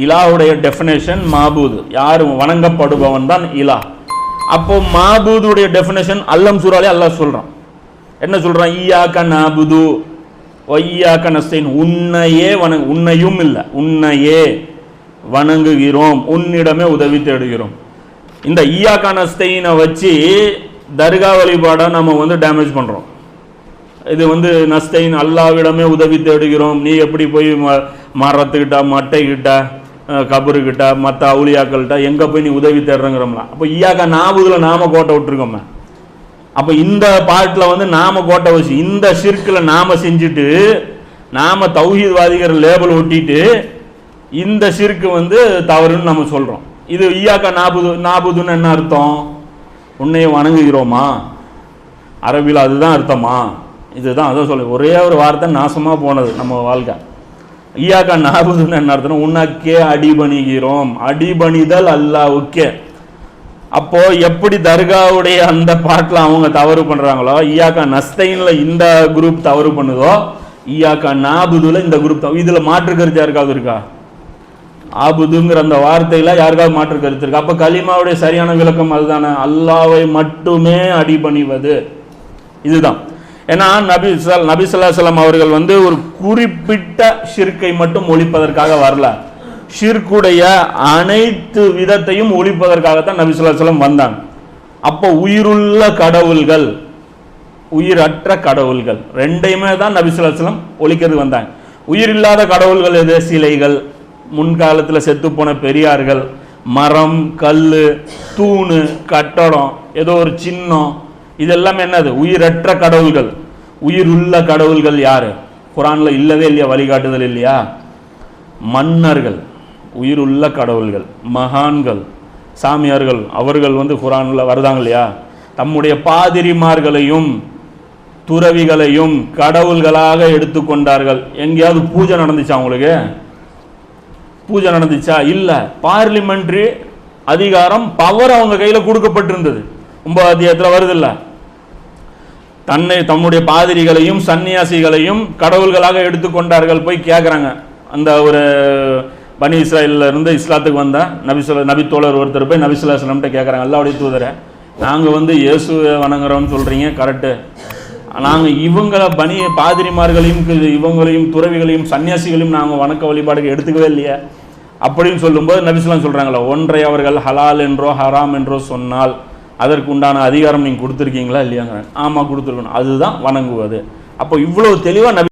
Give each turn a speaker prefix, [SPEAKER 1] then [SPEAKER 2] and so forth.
[SPEAKER 1] இலாவுடைய definition மாபூது, யார் வணங்கப்படுபவன் தான் இலா. அப்போ மாபூதுடைய டெஃபினேஷன் அல்லம் சூறாலே அல்லாஹ் சொல்றான். என்ன சொல்றான்? ஈயாக்க நஅபுது வ ஈயாக்க நஸ்தஈன், உன்னையே உன்னையும் இல்லை, உன்னையே வணங்குகிறோம், உன்னிடமே உதவி தேடுகிறோம். இந்த ஈயாக்க நஸ்தஈனை வச்சு தர்கா வழிபாடை நம்ம டேமேஜ் பண்றோம். இது நஸ்தஈன், அல்லாஹ்விடமே உதவி தேடுகிறோம். நீ எப்படி போய் மரத்துக்கிட்ட மட்டைக்கிட்ட கபருக்கிட்ட மற்ற அவுலியாக்கள்கிட்ட எங்கே போய் நீ உதவி தேடுறங்கிறோம்லாம். அப்போ ஈயாக்கா நாபுதில் நாம கோட்டை விட்டுருக்கோமே. அப்போ இந்த பாட்டில் நாம கோட்டை வச்சு இந்த ஷிர்கில் நாம செஞ்சுட்டு நாம தௌஹீத்வாதிகிற லேபிள் ஒட்டிட்டு இந்த ஷிர்க்கு தவறுன்னு நம்ம சொல்கிறோம். இது ஈயாக்கா நாபுதுன்னு என்ன அர்த்தம்? உன்னையை வணங்குகிறோமா, அரபியில் அதுதான் அர்த்தமா? இதுதான் அதான் சொல்லு. ஒரே ஒரு வார்த்தை நாசமாக போனது நம்ம வாழ்க்கை. ஈயாக்கா நாபுதுன்னு என்ன அர்த்தம்? உனக்கே அடிபணிகிறோம், அடிபணிதல் அல்லாஹ்வுக்கே. அப்போ எப்படி தர்காவுடைய அந்த பாட்டில் அவங்க தவறு பண்றாங்களோ, ஈயாக்கா நஸ்தஈன்ல இந்த குரூப் தவறு பண்ணுதோ, ஈயாக்கா நாபுதுல இந்த குரூப் இதுல மாற்று கருத்து யாருக்காவது இருக்கா? ஆபுதுங்கிற அந்த வார்த்தையில யாருக்காவது மாற்று கருத்து இருக்கா? அப்ப கலிமாவுடைய சரியான விளக்கம் அதுதானே, அல்லாஹ்வை மட்டுமே அடிபணிவது. இதுதான். ஏன்னா நபி ஸல்லல்லாஹு அலைஹி வஸல்லம் அவர்கள் ஒரு குறிப்பிட்ட ஷிர்கை மட்டும் ஒழிப்பதற்காக வரல, ஷிர்குடைய அனைத்து விதத்தையும் ஒழிப்பதற்காகத்தான் நபி ஸல்லல்லாஹு அலைஹி வஸல்லம் வந்தாங்க. அப்போ உயிருள்ள கடவுள்கள், உயிரற்ற கடவுள்கள் ரெண்டையுமே தான் நபி ஸல்லல்லாஹு அலைஹி வஸல்லம் ஒழிக்கிறது வந்தாங்க. உயிர் இல்லாத கடவுள்கள் எது? சிலைகள், முன்காலத்தில் செத்து போன பெரியார்கள், மரம், கல், தூணு, கட்டடம், ஏதோ ஒரு சின்னம், இதெல்லாம் என்னது? உயிரற்ற கடவுள்கள். உயிர் உள்ள கடவுள்கள் யாரு? குர்ஆன்ல இல்லவே இல்லையா? வழிகாட்டுதல் இல்லையா? மன்னர்கள் உயிர் உள்ள கடவுள்கள், மகான்கள், சாமியார்கள், அவர்கள் குர்ஆன்ல வருதாங்க இல்லையா? தம்முடைய பாதிரிமார்களையும் துறவிகளையும் கடவுள்களாக எடுத்துக்கொண்டார்கள். எங்கேயாவது பூஜை நடந்துச்சா? அவங்களுக்கு பூஜை நடந்துச்சா? இல்ல. பார்லிமெண்ட்ரி அதிகாரம், பவர் அவங்க கையில கொடுக்கப்பட்டிருந்தது. 9 அத்தியாயத்தில் வருது இல்ல? தம்முடைய பாதிரிகளையும் சன்னியாசிகளையும் கடவுள்களாக எடுத்துக்கொண்டார்கள். போய் கேட்குறாங்க, அந்த ஒரு பனி இஸ்ராயல்ல இருந்து இஸ்லாத்துக்கு வந்த நபி தோழர் ஒருத்தர் போய் நபி ஸல்லல்லாஹு அலைஹி வஸல்லம் கேட்குறாங்க, அல்லாஹ்வுடைய தூதரே, நாங்கள் இயேசுவை வணங்குறோம்னு சொல்றீங்க கரெக்டு, நாங்கள் இவங்களை பாதிரிமார்களையும் இவங்களையும் துறவிகளையும் சன்னியாசிகளையும் நாங்கள் வணக்க வழிபாடுக்கு எடுத்துக்கவே இல்லையா அப்படின்னு சொல்லும்போது நபி ஸல்லல்லாஹு அலைஹி வஸல்லம் சொல்றாங்களா, ஒன்றை அவர்கள் ஹலால் என்றோ ஹராம் என்றோ சொன்னால் அதற்கு உண்டான அதிகாரம் நீங்கள் கொடுத்துருக்கீங்களா இல்லையாங்கிறாங்க. ஆமாம் கொடுத்துருக்கணும், அதுதான் வணங்குவது. அப்போ இவ்வளவு தெளிவாக நபி